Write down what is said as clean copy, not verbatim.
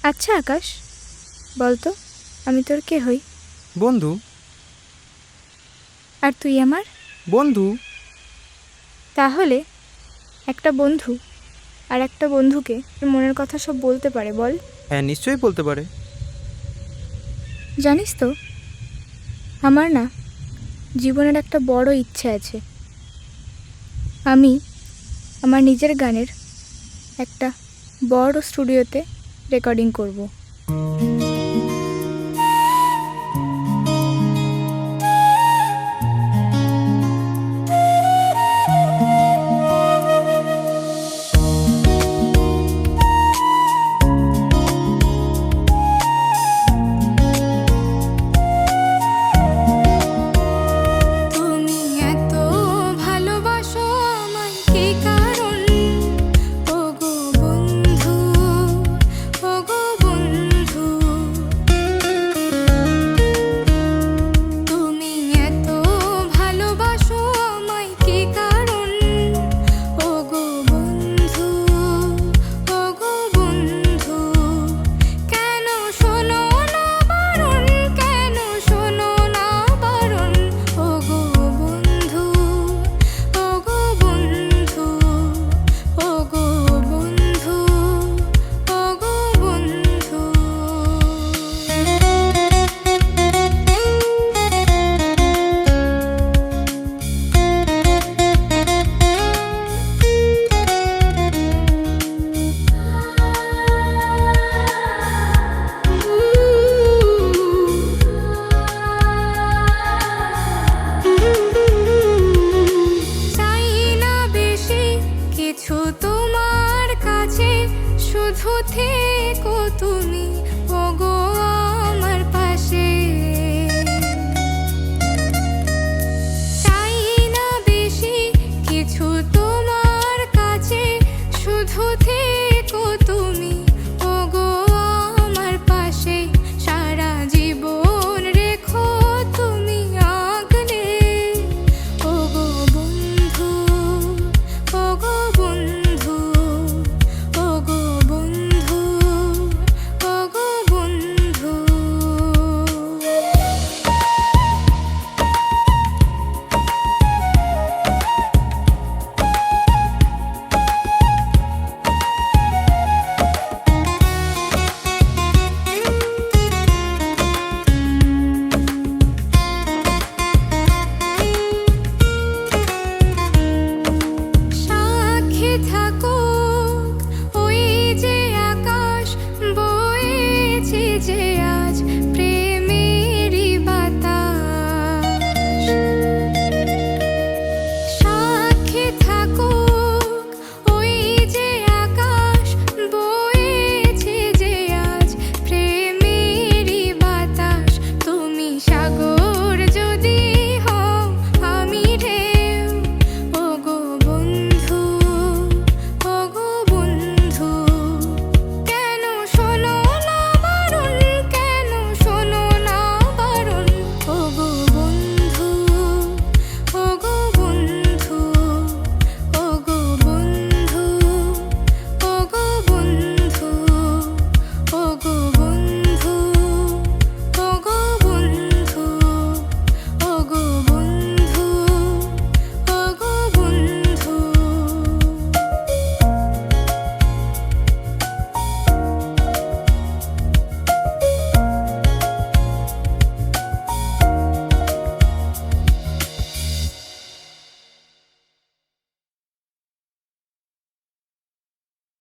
আচ্ছা আকাশ, বলতো আমি তোর কে হই? বন্ধু। আর তুই আমার? বন্ধু। তাহলে একটা বন্ধু আর একটা বন্ধুকে মনের কথা সব বলতে পারে, বল? হ্যাঁ, নিশ্চয়ই বলতে পারে। জানিস তো, আমার না জীবনের একটা বড় ইচ্ছে আছে। আমি আমার নিজের গানের একটা বড় স্টুডিওতে রেকর্ডিং করব। তুমি এত ভালোবাসো আমায়, কি কারণ? ওগো বন্ধু, ওগো বন্ধু, তুমি এত ভালোবাসো আমায়, কি কারণ? ওগো বন্ধু, ওগো বন্ধু, কেন শোনো না বারণ, কেন শোনো না বারণ? ওগো বন্ধু, ওগো বন্ধু, ওগো বন্ধু, ওগো বন্ধু। চাই না বেশি কিছু তোমার কাছে, শুধু থেকো তুমি, ওগো